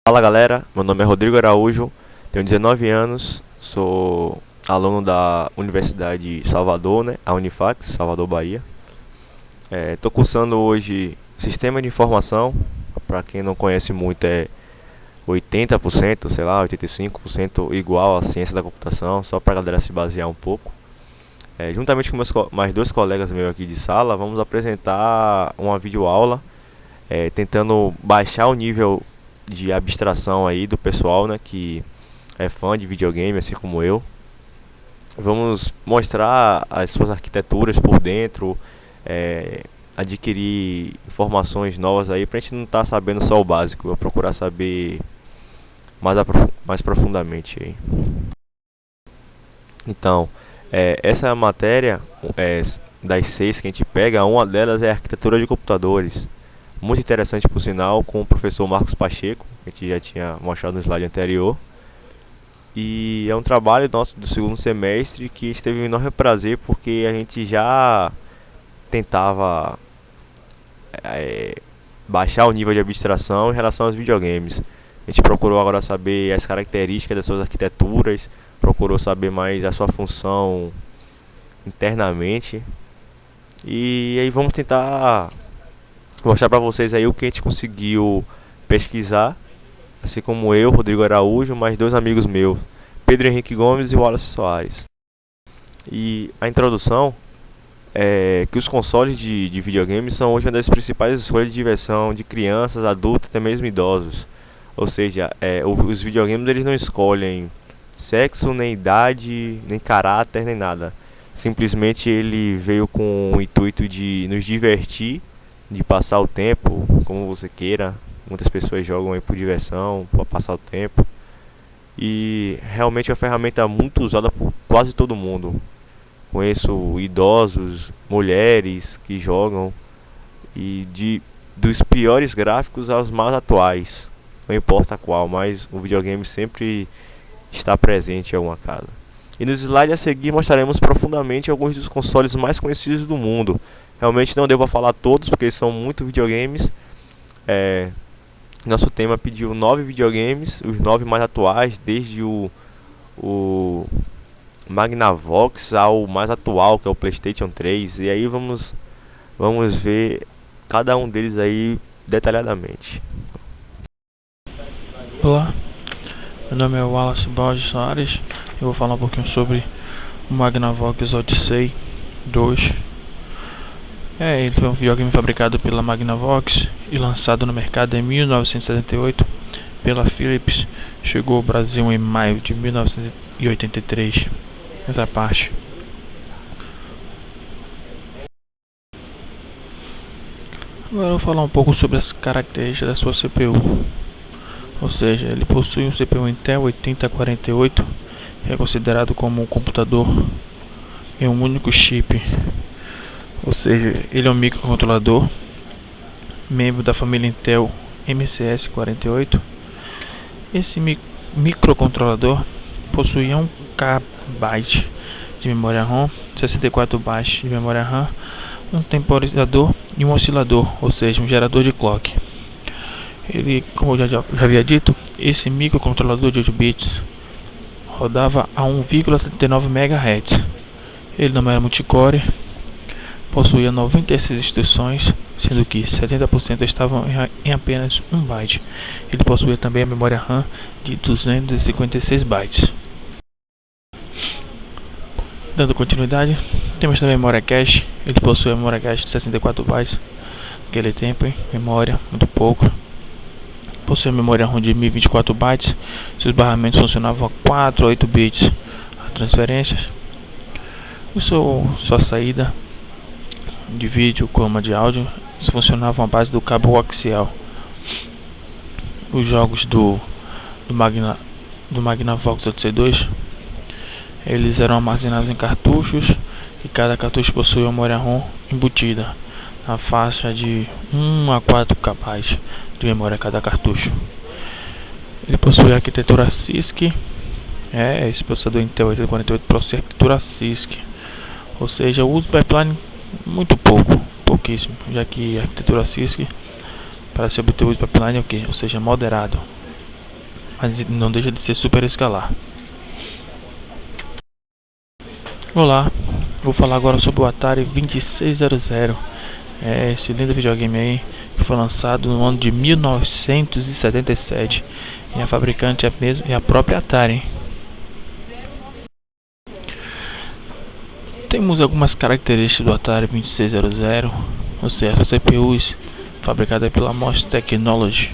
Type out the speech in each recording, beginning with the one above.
Fala galera, meu nome é Rodrigo Araújo, tenho 19 anos, sou aluno da Universidade de Salvador, né, a Unifax, Salvador, Bahia. Estou cursando hoje Sistema de Informação, para quem não conhece muito é 80%, sei lá, 85% igual à ciência da computação, só para a galera se basear um pouco. Juntamente com mais dois colegas meus aqui de sala, vamos apresentar uma videoaula, tentando baixar o nível de abstração aí do pessoal, né, que é fã de videogame, assim como eu. Vamos mostrar as suas arquiteturas por dentro, adquirir informações novas aí pra gente não estar sabendo só o básico, eu procurar saber mais profundamente aí. Então, essa matéria, das 6 que a gente pega, uma delas é arquitetura de computadores. Muito interessante por sinal, com o professor Marcos Pacheco, que a gente já tinha mostrado no slide anterior. E é um trabalho nosso do segundo semestre que teve um enorme prazer, porque a gente já tentava baixar o nível de abstração em relação aos videogames. A gente procurou agora saber as características das suas arquiteturas, procurou saber mais a sua função internamente. E aí vamos tentar mostrar para vocês aí o que a gente conseguiu pesquisar, assim como eu, Rodrigo Araújo, mais dois amigos meus, Pedro Henrique Gomes e Wallace Soares. E a introdução é que os consoles de videogame são hoje uma das principais escolhas de diversão de crianças, adultos, até mesmo idosos. Ou seja, os videogames eles não escolhem sexo, nem idade, nem caráter, nem nada. Simplesmente ele veio com o intuito de nos divertir, de passar o tempo como você queira. Muitas pessoas jogam aí por diversão, para passar o tempo. E realmente é uma ferramenta muito usada por quase todo mundo. Conheço idosos, mulheres que jogam, e dos piores gráficos aos mais atuais. Não importa qual, mas o videogame sempre está presente em alguma casa. E nos slides a seguir mostraremos profundamente alguns dos consoles mais conhecidos do mundo. Realmente não devo falar todos, porque são muitos videogames. Nosso tema pediu 9 videogames, os 9 mais atuais, desde o Magnavox ao mais atual, que é o PlayStation 3. E aí vamos ver cada um deles aí detalhadamente. Olá, meu nome é Wallace Borges Soares. Eu vou falar um pouquinho sobre o Magnavox Odyssey 2. Ele foi um videogame fabricado pela Magnavox e lançado no mercado em 1978 pela Philips. Chegou ao Brasil em maio de 1983. Essa parte. Agora eu vou falar um pouco sobre as características da sua CPU. Ou seja, ele possui um CPU Intel 8048, que é considerado como um computador em um único chip. Ou seja, ele é um microcontrolador, membro da família Intel MCS48. Esse microcontrolador possui 1 KB de memória RAM, 64 bytes de memória RAM, um temporizador e um oscilador, ou seja, um gerador de clock. Ele, como eu já havia dito, esse microcontrolador de 8 bits rodava a 1,39 MHz. Ele não era multicore, possuía 96 instruções, sendo que 70% estavam em apenas 1 byte. Ele possuía também a memória RAM de 256 bytes. Dando continuidade, temos também a memória cache. Ele possui a memória cache de 64 bytes. Naquele tempo, memória muito pouco. Possui a memória RAM de 1024 bytes. Seus barramentos funcionavam a 4 a 8 bits. As transferências. Sua saída de vídeo como de áudio funcionavam à base do cabo coaxial. Os jogos do Magnavox Odyssey 2, eles eram armazenados em cartuchos, e cada cartucho possuía uma memória RAM embutida na faixa de 1 a 4 KB de memória cada cartucho. Ele possui a arquitetura CISC. Esse processador Intel 8048 possui a arquitetura CISC, ou seja, o uso pipeline muito pouquíssimo, já que a arquitetura CISC, para se obter o uso pipeline, é o que? Ou seja, moderado. mas não deixa de ser super escalar. Olá, vou falar agora sobre o Atari 2600. Esse lindo videogame aí que foi lançado no ano de 1977 e a fabricante é a própria Atari. Temos algumas características do Atari 2600, ou seja, CPUs fabricada pela MOS Technology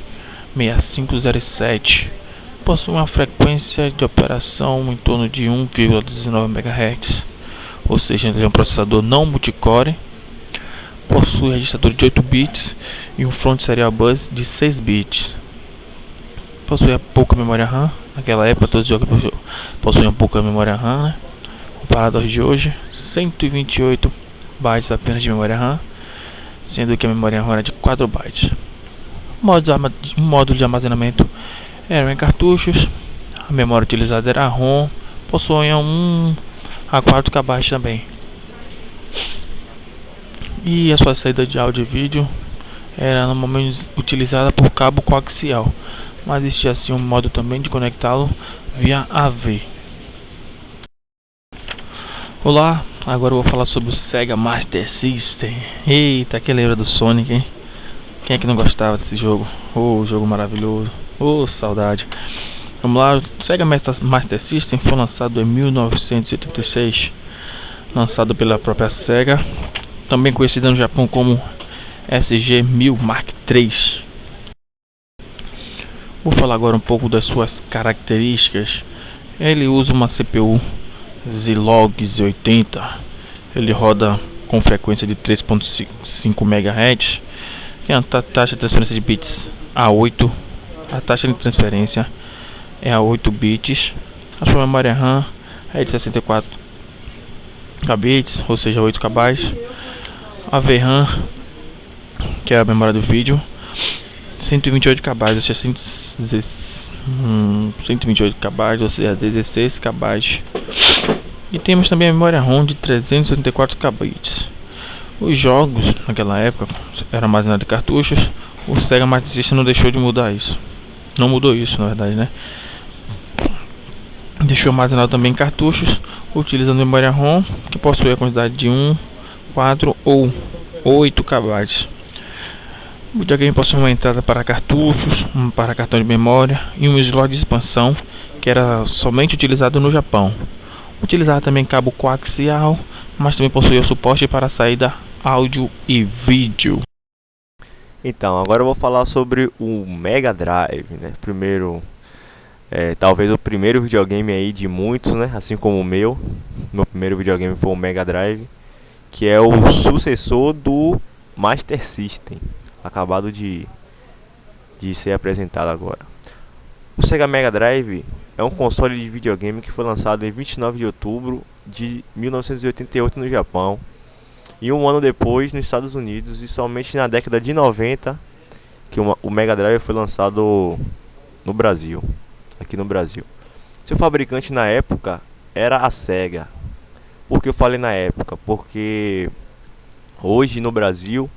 6507, possui uma frequência de operação em torno de 1,19 MHz, ou seja, ele é um processador não multicore, possui registrador de 8 bits e um front serial bus de 6 bits. Possui pouca memória RAM, naquela época todos os jogos possuíam pouca memória RAM, né? Comparado aos de hoje, 128 bytes apenas de memória RAM, sendo que a memória RAM era de 4 bytes. Módulo de armazenamento eram em cartuchos, a memória utilizada era a ROM, possuía 1 a 4 KB também. E a sua saída de áudio e vídeo era normalmente utilizada por cabo coaxial, mas existia assim um modo também de conectá-lo via AV. Olá, agora eu vou falar sobre o Sega Master System. Eita, que lembra do Sonic, hein? Quem é que não gostava desse jogo? Jogo maravilhoso. Saudade. Vamos lá, o Sega Master System foi lançado em 1986, lançado pela própria Sega, também conhecida no Japão como SG-1000 Mark III. Vou falar agora um pouco das suas características. Ele usa uma CPU Zilog Z80. Ele roda com frequência de 3.5 MHz. Tem a taxa de transferência de bits a 8. A taxa de transferência é a 8 bits. A sua memória RAM é de 64 KB, ou seja, 8 KB. A VRAM, que é a memória do vídeo, 128 KB, ou seja, 128 KB, ou seja, 16 KB. E temos também a memória ROM de 384 KB. Os jogos naquela época eram armazenados em cartuchos. O Sega Master System não deixou de mudar isso. Não mudou isso, na verdade, né? Deixou armazenado também em cartuchos, utilizando memória ROM, que possui a quantidade de 1, 4 ou 8 KB. O videogame possui uma entrada para cartuchos, para cartão de memória e um slot de expansão que era somente utilizado no Japão. Utilizava também cabo coaxial, mas também possuía suporte para saída áudio e vídeo. Então, agora eu vou falar sobre o Mega Drive, né? Primeiro, talvez o primeiro videogame aí de muitos, né? Assim como o meu. Meu primeiro videogame foi o Mega Drive, que é o sucessor do Master System, acabado de ser apresentado agora. O Sega Mega Drive é um console de videogame que foi lançado em 29 de outubro de 1988 no Japão e um ano depois nos Estados Unidos, e somente na década de 90 que o Mega Drive foi lançado no Brasil, aqui no Brasil. Seu fabricante na época era a Sega. Por que eu falei na época? Porque hoje no Brasil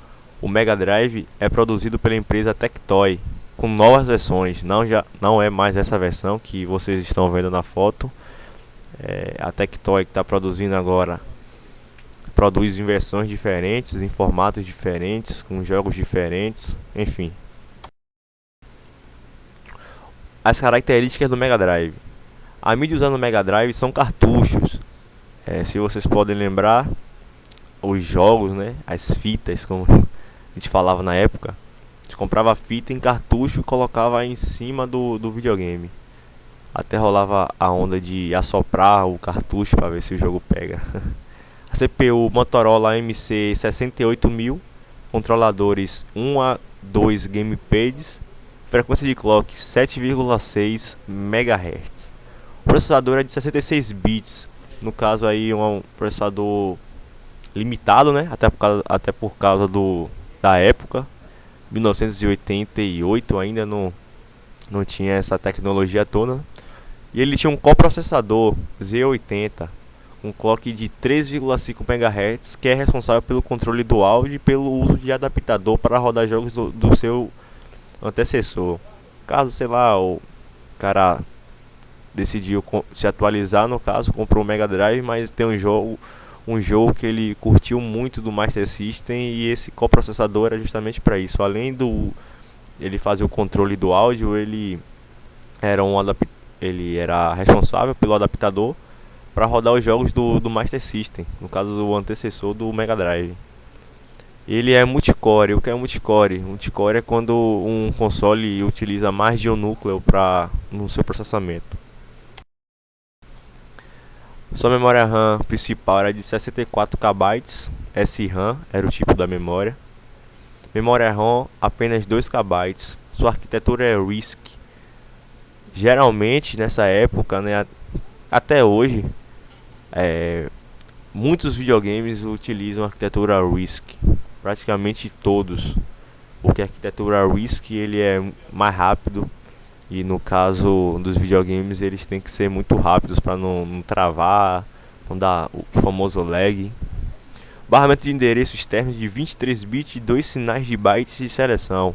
o Mega Drive é produzido pela empresa Tectoy, com novas versões. Não é mais essa versão que vocês estão vendo na foto. A Tectoy que está produzindo agora produz em versões diferentes, em formatos diferentes, com jogos diferentes, enfim. As características do Mega Drive. A mídia usada no Mega Drive são cartuchos. Se vocês podem lembrar, os jogos, né, as fitas, como a gente falava na época, a gente comprava a fita em cartucho e colocava em cima do videogame. Até rolava a onda de assoprar o cartucho para ver se o jogo pega. A CPU Motorola MC68000, controladores 1 a 2 gamepads, frequência de clock 7,6 MHz. O processador é de 66 bits, no caso aí um processador limitado, né? Até por causa da época, 1988 ainda não tinha essa tecnologia toda. E ele tinha um coprocessador Z80, um clock de 3,5 MHz, que é responsável pelo controle do áudio e pelo uso de adaptador para rodar jogos do seu antecessor. Caso cara decidiu se atualizar, no caso, comprou o Mega Drive, mas tem um jogo que ele curtiu muito do Master System, e esse coprocessador era justamente para isso. Além do ele fazer o controle do áudio, ele era responsável pelo adaptador para rodar os jogos do Master System, no caso do antecessor do Mega Drive. Ele é multicore. O que é multicore? Multicore é quando um console utiliza mais de um núcleo no seu processamento. Sua memória RAM principal era de 64 KB, SRAM era o tipo da memória. Memória ROM apenas 2 KB. Sua arquitetura é RISC. Geralmente nessa época, né, até hoje, muitos videogames utilizam a arquitetura RISC. Praticamente todos, porque a arquitetura RISC ele é mais rápido, e no caso dos videogames eles têm que ser muito rápidos para não travar, não dar o famoso lag. Barramento de endereço externo de 23 bits e 2 sinais de bytes de seleção.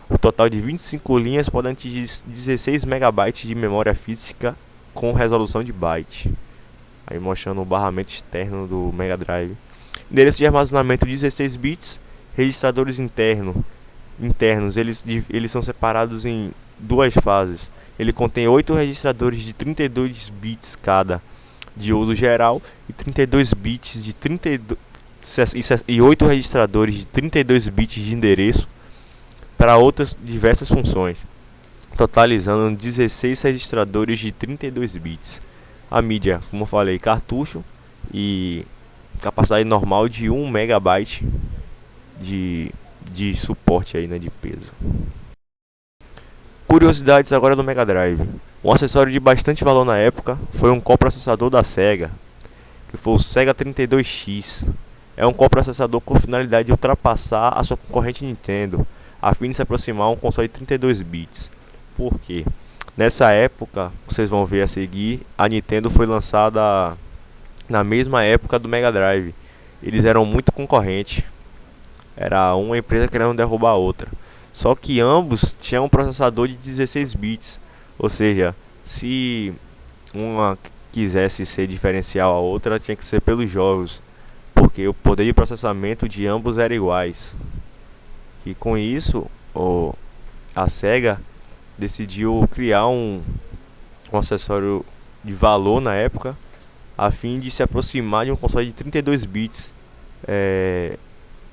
O total de 25 linhas pode atingir 16 megabytes de memória física com resolução de byte. Aí mostrando o barramento externo do Mega Drive. Endereço de armazenamento 16 bits. Registradores internos, eles são separados em duas fases. Ele contém 8 registradores de 32 bits cada, de uso geral, e 32 bits de 32 e 8 registradores de 32 bits de endereço para outras diversas funções, totalizando 16 registradores de 32 bits. A mídia, como eu falei, cartucho, e capacidade normal de 1 megabyte de suporte aí, né, de peso. Curiosidades agora do Mega Drive. Um acessório de bastante valor na época foi um coprocessador da Sega, que foi o Sega 32X. É um coprocessador com finalidade de ultrapassar a sua concorrente Nintendo, a fim de se aproximar a um console de 32 bits. Por quê? Nessa época, vocês vão ver a seguir, a Nintendo foi lançada na mesma época do Mega Drive. Eles eram muito concorrentes. Era uma empresa querendo derrubar a outra. Só que ambos tinham um processador de 16 bits. Ou seja, se uma quisesse ser diferencial a outra, tinha que ser pelos jogos, porque o poder de processamento de ambos era iguais. E com isso, a Sega decidiu criar um acessório de valor na época, a fim de se aproximar de um console de 32 bits,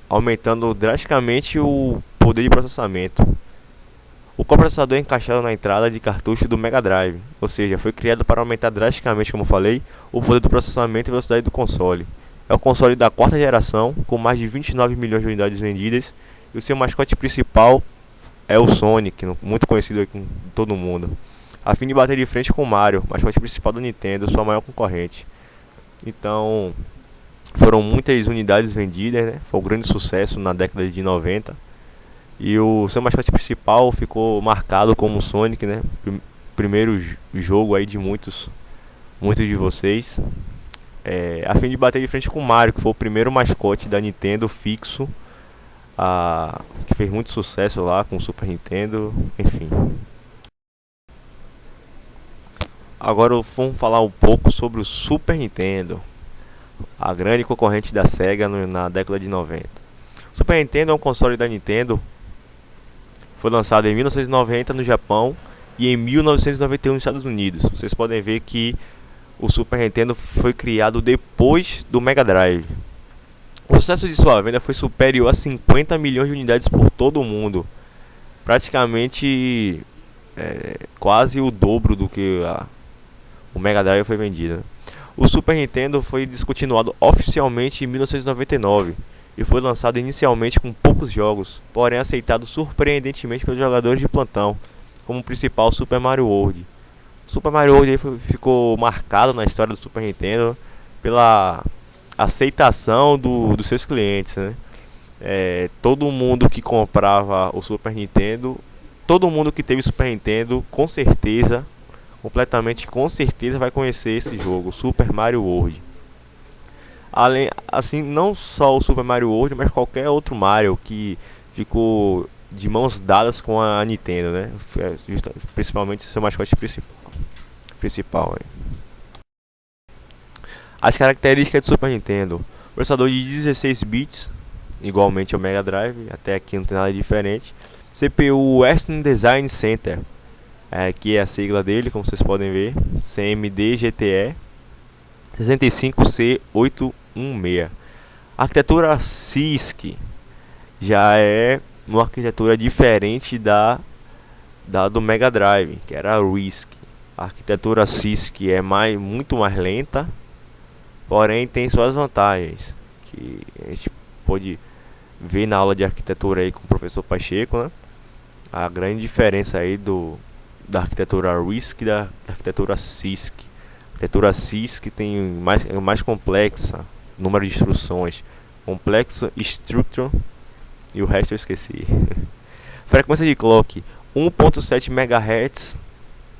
aumentando drasticamente o poder de processamento. O coprocessador é encaixado na entrada de cartucho do Mega Drive, ou seja, foi criado para aumentar drasticamente, como eu falei, o poder do processamento e velocidade do console. É o console da quarta geração, com mais de 29 milhões de unidades vendidas, e o seu mascote principal é o Sonic, muito conhecido aqui em todo mundo, a fim de bater de frente com o Mario, mascote principal da Nintendo, sua maior concorrente. Então, foram muitas unidades vendidas, né? Foi um grande sucesso na década de 90. E o seu mascote principal ficou marcado como Sonic, né? Primeiro jogo aí de muitos de vocês. A fim de bater de frente com o Mario, que foi o primeiro mascote da Nintendo fixo, que fez muito sucesso lá com o Super Nintendo, enfim. Agora vamos falar um pouco sobre o Super Nintendo, a grande concorrente da Sega na década de 90. O Super Nintendo é um console da Nintendo. Foi lançado em 1990 no Japão e em 1991 nos Estados Unidos. Vocês podem ver que o Super Nintendo foi criado depois do Mega Drive. O sucesso de sua venda foi superior a 50 milhões de unidades por todo o mundo. Praticamente quase o dobro do que o Mega Drive foi vendido. O Super Nintendo foi descontinuado oficialmente em 1999 e foi lançado inicialmente com poucos jogos, porém aceitado surpreendentemente pelos jogadores de plantão, como o principal Super Mario World. Super Mario World ficou marcado na história do Super Nintendo pela aceitação dos seus clientes, né? Todo mundo que comprava o Super Nintendo, todo mundo que teve Super Nintendo, com certeza vai conhecer esse jogo, Super Mario World. Além, assim, não só o Super Mario World, mas qualquer outro Mario que ficou de mãos dadas com a Nintendo, né? Principalmente seu mascote principal. As características do Super Nintendo: processador de 16 bits, igualmente ao Mega Drive, até aqui não tem nada diferente. CPU Western Design Center, que é a sigla dele, como vocês podem ver, CMD GTE 65C816. Arquitetura CISC já é uma arquitetura diferente da do Mega Drive, que era a RISC. A arquitetura CISC é muito mais lenta, porém tem suas vantagens, que a gente pode ver na aula de arquitetura aí com o professor Pacheco, né? A grande diferença aí da arquitetura RISC e da arquitetura CISC. A arquitetura CISC é mais complexa, número de instruções, complexo structure, e o resto eu esqueci. Frequência de clock 1.7 MHz,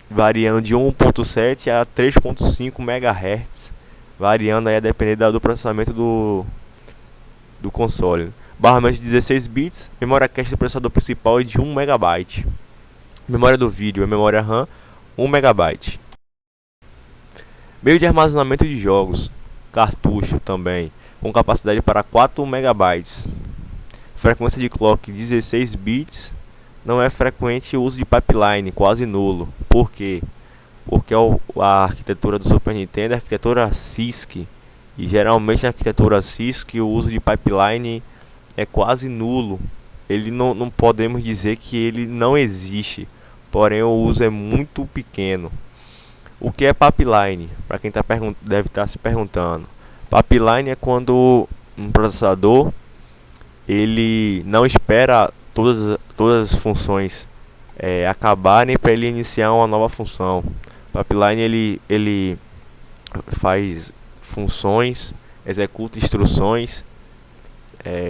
variando de 1.7 a 3.5 MHz, variando aí a depender do processamento do console. Barramento de 16 bits, memória cache do processador principal é de 1 MB. Memória do vídeo e memória RAM 1 MB. Meio de armazenamento de jogos, cartucho também, com capacidade para 4 MB. Frequência de clock 16 bits, não é frequente o uso de pipeline, quase nulo. Por quê? Porque a arquitetura do Super Nintendo é a arquitetura CISC, e geralmente na arquitetura CISC o uso de pipeline é quase nulo. Ele não podemos dizer que ele não existe, porém o uso é muito pequeno. O que é pipeline? Para quem deve estar se perguntando. Pipeline é quando um processador ele não espera todas as funções acabarem para ele iniciar uma nova função. Pipeline ele faz funções, executa instruções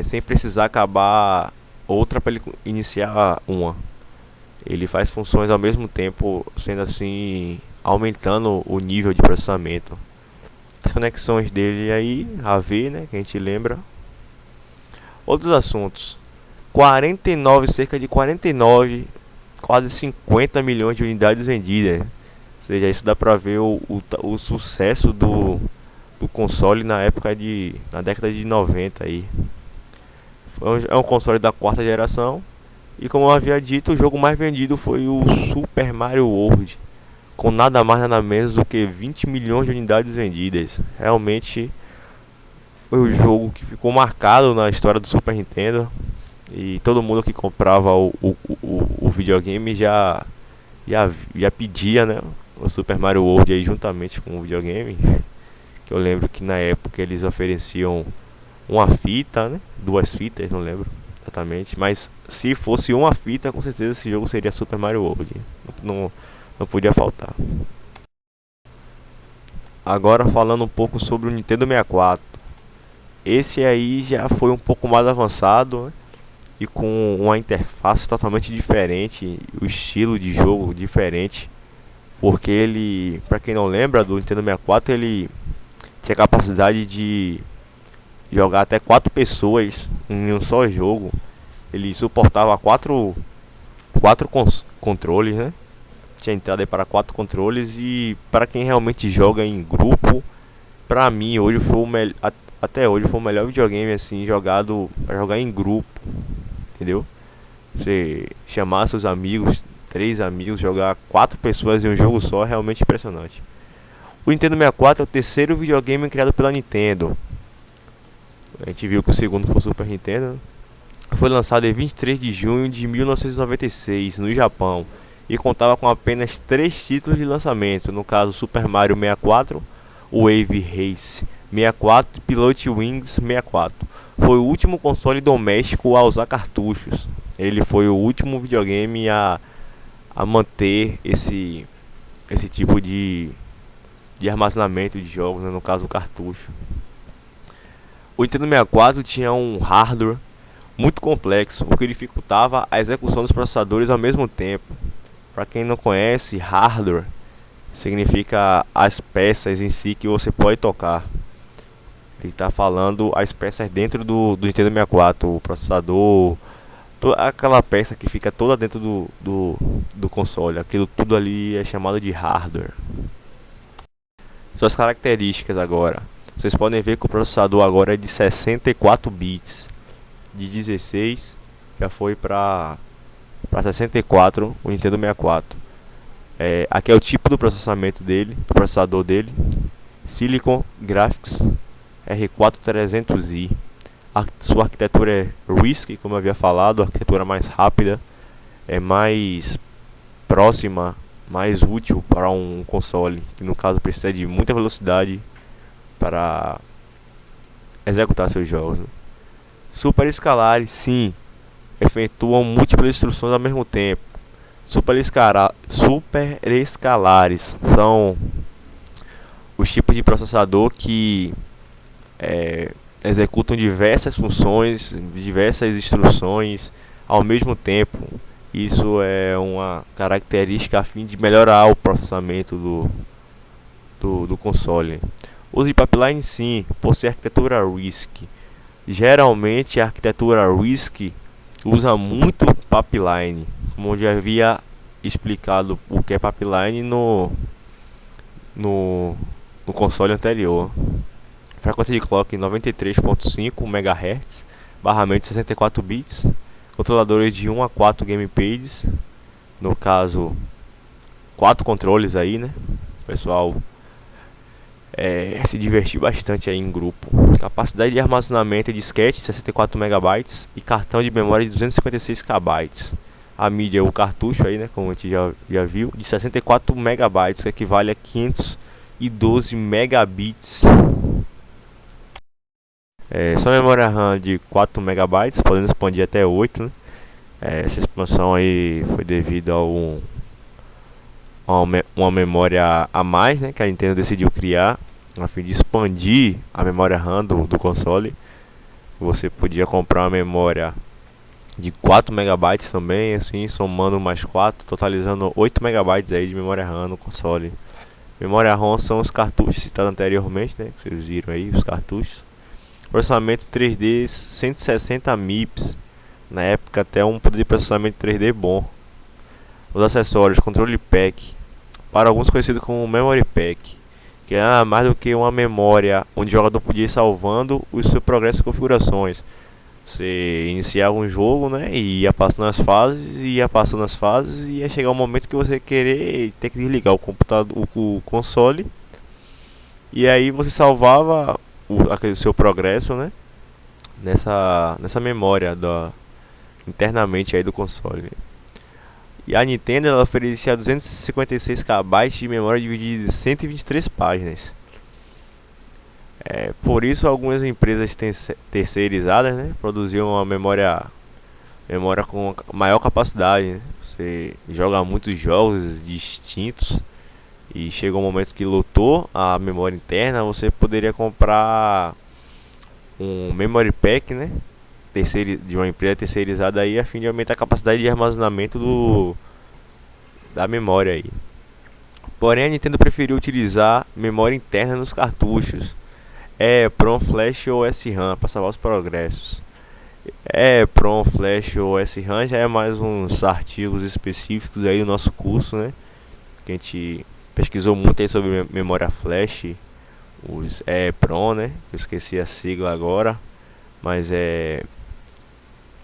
sem precisar acabar outra para ele iniciar uma. Ele faz funções ao mesmo tempo, sendo assim aumentando o nível de processamento. As conexões dele aí, AV, né, que a gente lembra. Outros assuntos: cerca de 49, quase 50 milhões de unidades vendidas. Ou seja, isso dá pra ver o sucesso do console na década de 90 aí. É um console da quarta geração. E como eu havia dito, o jogo mais vendido foi o Super Mario World, com nada mais nada menos do que 20 milhões de unidades vendidas. Realmente foi o jogo que ficou marcado na história do Super Nintendo. E todo mundo que comprava o videogame já pedia, né, o Super Mario World aí juntamente com o videogame. Que eu lembro que na época eles ofereciam uma fita, né, 2 fitas, não lembro exatamente, mas se fosse uma fita, com certeza esse jogo seria Super Mario World. Não podia faltar. Agora falando um pouco sobre o Nintendo 64. Esse aí já foi um pouco mais avançado, né, e com uma interface totalmente diferente, o estilo de jogo diferente, porque ele, para quem não lembra do Nintendo 64, ele tinha capacidade de jogar até 4 pessoas em um só jogo. Ele suportava 4 controles, né? Tinha entrada aí para 4 controles, e para quem realmente joga em grupo, para mim hoje foi até hoje foi o melhor videogame assim jogado para jogar em grupo, entendeu? Você chamar seus amigos, 3 amigos, jogar 4 pessoas em um jogo só é realmente impressionante. O Nintendo 64 é o terceiro videogame criado pela Nintendo. A gente viu que o segundo foi o Super Nintendo. Foi lançado em 23 de junho de 1996 no Japão e contava com apenas 3 títulos de lançamento, no caso Super Mario 64, Wave Race 64 e Pilot Wings 64. Foi o último console doméstico a usar cartuchos. Ele foi o último videogame a manter esse tipo de armazenamento de jogos, né, no caso o cartucho. O Nintendo 64 tinha um hardware muito complexo, o que dificultava a execução dos processadores ao mesmo tempo. Para quem não conhece, hardware significa as peças em si que você pode tocar. Ele está falando as peças dentro do Nintendo 64, o processador, aquela peça que fica toda dentro do console. Aquilo tudo ali é chamado de hardware. Suas características agora. Vocês podem ver que o processador agora é de 64 bits. De 16 já foi para 64 o Nintendo 64. Aqui é o tipo do processamento dele, do processador dele. Silicon Graphics R4 300i. Sua arquitetura é RISC, como eu havia falado, a arquitetura mais rápida, é mais próxima, mais útil para um console, que no caso precisa de muita velocidade para executar seus jogos. Super escalares, sim, efetuam múltiplas instruções ao mesmo tempo. Super escalares são os tipos de processador que executam diversas funções, diversas instruções ao mesmo tempo. Isso é uma característica a fim de melhorar o processamento do console. O uso de pipeline, sim, por ser arquitetura RISC. Geralmente a arquitetura RISC usa muito pipeline, como eu já havia explicado o que é pipeline no console anterior. Frequência de clock 93.5 MHz, barramento de 64 bits, controladores de 1 a 4 gamepads, no caso 4 controles aí, né? O pessoal se divertir bastante aí em grupo. Capacidade de armazenamento de disquete de 64 MB e cartão de memória de 256 KB. A mídia, o cartucho aí, né, como a gente já viu, de 64 MB, que equivale a 512 megabits. Só memória RAM de 4 MB, podendo expandir até 8, né? Essa expansão aí foi devido a uma memória a mais, né, que a Nintendo decidiu criar a fim de expandir a memória RAM do console. Você podia comprar uma memória de 4 MB também, assim, somando mais 4, totalizando 8 MB aí de memória RAM no console. Memória RAM são os cartuchos citados anteriormente, né, que vocês viram aí, os cartuchos. Processamento 3D 160 MIPS, na época até um poder de processamento 3D bom. Os acessórios, controle pack, para alguns conhecido como memory pack, que é nada mais do que uma memória onde o jogador podia ir salvando o seu progresso de configurações. Você iniciava um jogo, né, e ia passando as fases, e ia chegar um momento que você ter que desligar o computador, o console, e aí você salvava aquele seu progresso, né, nessa memória internamente aí do console. E a Nintendo ela oferecia 256 KB de memória dividida em 123 páginas. Por isso algumas empresas terceirizadas, né, produziam uma memória com maior capacidade, né? Você joga muitos jogos distintos e chega um momento que lotou a memória interna, você poderia comprar um memory pack, né, de uma empresa terceirizada aí, a fim de aumentar a capacidade de armazenamento da memória aí. Porém a Nintendo preferiu utilizar memória interna nos cartuchos, EEPROM, Flash ou SRAM para salvar os progressos. EEPROM, Flash ou SRAM já é mais uns artigos específicos aí do nosso curso, né, que a gente pesquisou muito aí sobre memória flash, os EEPROM, né, que eu esqueci a sigla agora, mas é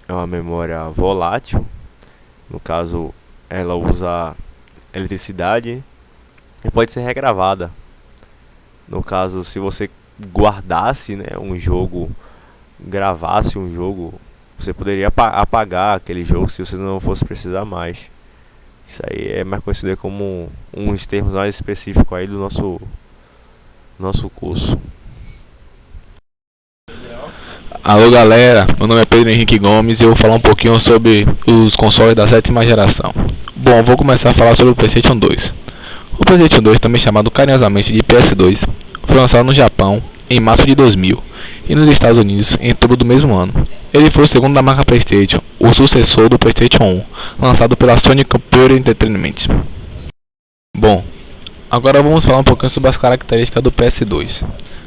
uma memória volátil. No caso, ela usa eletricidade e pode ser regravada. No caso, se você guardasse, né, um jogo, gravasse um jogo, você poderia apagar aquele jogo se você não fosse precisar mais. Isso aí é mais conhecido como uns termos mais específicos aí do nosso curso. Alô galera, meu nome é Pedro Henrique Gomes e eu vou falar um pouquinho sobre os consoles da 7ª geração. Bom, vou começar a falar sobre o PlayStation 2. O PlayStation 2, também chamado carinhosamente de PS2, foi lançado no Japão em março de 2000 e nos Estados Unidos em outubro do mesmo ano. Ele foi o segundo da marca PlayStation, o sucessor do PlayStation 1, lançado pela Sony Computer Entertainment. Bom, agora vamos falar um pouquinho sobre as características do PS2.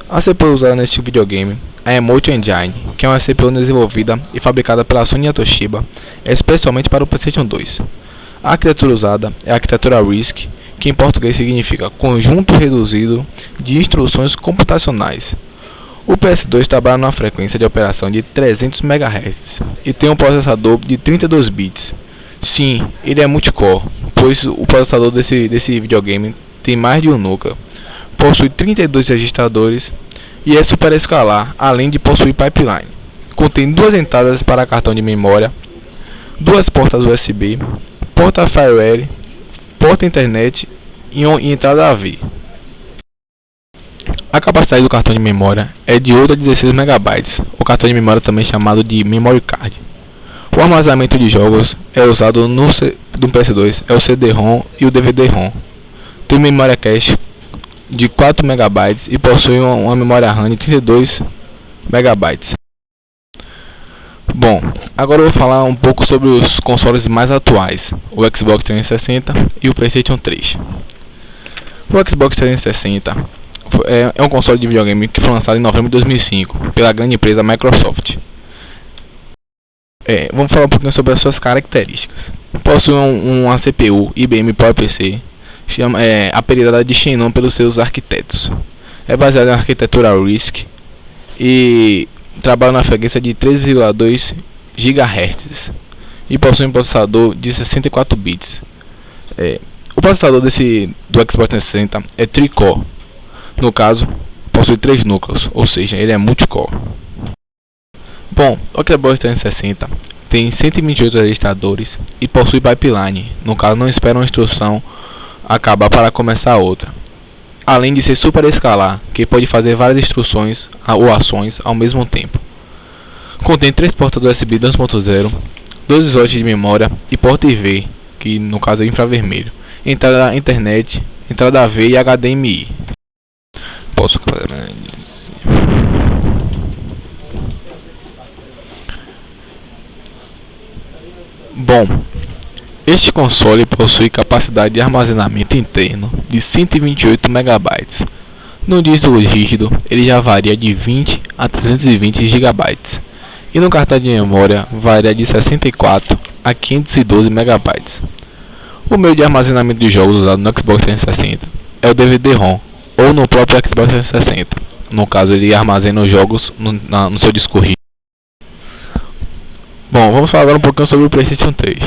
A CPU usada neste videogame é a Emotion Engine, que é uma CPU desenvolvida e fabricada pela Sony e a Toshiba especialmente para o PlayStation 2. A arquitetura usada é a arquitetura RISC, que em português significa Conjunto Reduzido de Instruções Computacionais. O PS2 trabalha numa frequência de operação de 300 MHz e tem um processador de 32 bits. Sim, ele é multicore, pois o processador desse videogame tem mais de um núcleo. Possui 32 registradores e é super escalar, além de possuir pipeline. Contém duas entradas para cartão de memória, duas portas USB, porta Firewire, porta internet e entrada AV. A capacidade do cartão de memória é de 8 a 16 MB, o cartão de memória também chamado de Memory Card. O armazenamento de jogos é usado no PS2 é o CD-ROM e o DVD-ROM. Tem memória cache de 4 MB e possui uma memória RAM de 32 MB. Bom, agora eu vou falar um pouco sobre os consoles mais atuais, o Xbox 360 e o PlayStation 3. O Xbox 360 é um console de videogame que foi lançado em novembro de 2005 pela grande empresa Microsoft. Vamos falar um pouquinho sobre as suas características. Possui uma CPU IBM PowerPC, apelidada de Xenon pelos seus arquitetos. É baseada na arquitetura RISC e trabalha na frequência de 3,2 GHz e possui um processador de 64 bits. O processador do Xbox 360 é tri-core. No caso, possui 3 núcleos, ou seja, ele é multicore. Bom, o Xbox 360 tem 128 registradores e possui pipeline, no caso não espera uma instrução acabar para começar outra. Além de ser super escalar, que pode fazer várias instruções ou ações ao mesmo tempo. Contém 3 portas USB 2.0, 2 slots de memória e porta IV, que no caso é infravermelho, entrada internet, entrada AV e HDMI. Posso fazer mais? Bom, este console possui capacidade de armazenamento interno de 128 MB. No disco rígido, ele já varia de 20 a 320 GB e no cartão de memória varia de 64 a 512 MB. O meio de armazenamento de jogos usado no Xbox 360 é o DVD-ROM ou no próprio Xbox 360. No caso, ele armazena os jogos no seu disco rígido. Bom, vamos falar agora um pouquinho sobre o PlayStation 3.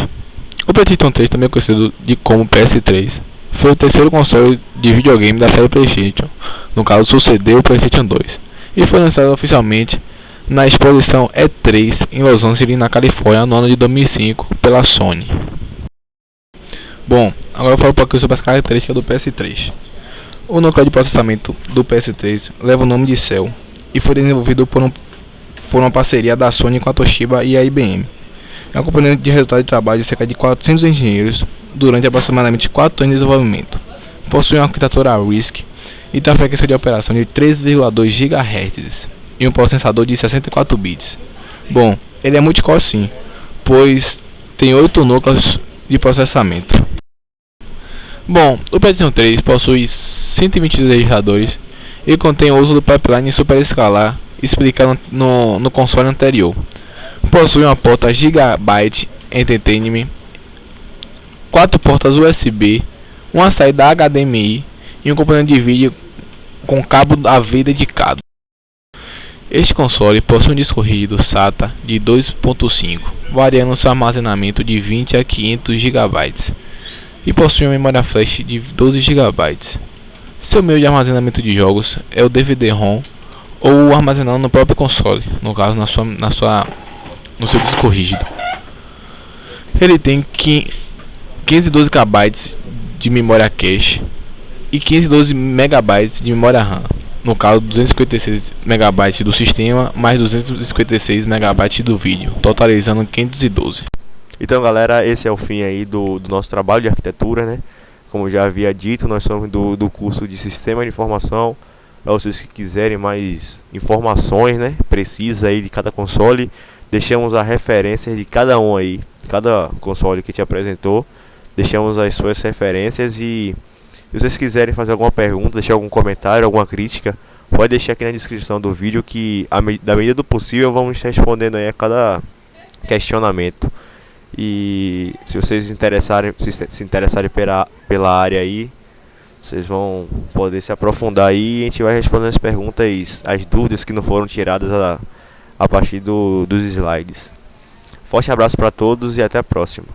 O PlayStation 3, também conhecido como PS3, foi o terceiro console de videogame da série PlayStation, no caso sucedeu o PlayStation 2, e foi lançado oficialmente na exposição E3 em Los Angeles, na Califórnia, no ano de 2005, pela Sony. Bom, agora eu falo um pouquinho sobre as características do PS3. O núcleo de processamento do PS3 leva o nome de Cell e foi desenvolvido por uma parceria da Sony com a Toshiba e a IBM. É um componente de resultado de trabalho de cerca de 400 engenheiros durante aproximadamente 4 anos de desenvolvimento. Possui uma arquitetura RISC e tem uma frequência de operação de 3,2 GHz e um processador de 64 bits. Bom, ele é multicore sim, pois tem 8 núcleos de processamento. Bom, o PlayStation 3 possui 122 registradores e contém o uso do pipeline superescalar explicado no console anterior. Possui uma porta Gigabyte Entertainment, 4 portas USB, uma saída HDMI e um componente de vídeo com cabo AV dedicado. Este console possui um disco rígido SATA de 2.5, variando seu armazenamento de 20 a 500 GB e possui uma memória flash de 12 GB. Seu meio de armazenamento de jogos é o DVD-ROM ou armazenado no próprio console, no caso no seu disco rígido. Ele tem 512 KB de memória cache e 512 MB de memória RAM, no caso 256 MB do sistema mais 256 MB do vídeo, totalizando 512. Então galera, esse é o fim aí do nosso trabalho de arquitetura, né? Como já havia dito, nós somos do curso de Sistema de Informação. Para vocês que quiserem mais informações, né, precisas aí de cada console, deixamos a referência de cada um aí, cada console que te apresentou, deixamos as suas referências. E se vocês quiserem fazer alguma pergunta, deixar algum comentário, alguma crítica, pode deixar aqui na descrição do vídeo que da medida do possível vamos estar respondendo aí a cada questionamento. E se vocês se interessarem pela área aí, vocês vão poder se aprofundar aí e a gente vai respondendo as perguntas, as dúvidas que não foram tiradas a partir dos slides. Forte abraço para todos e até a próxima.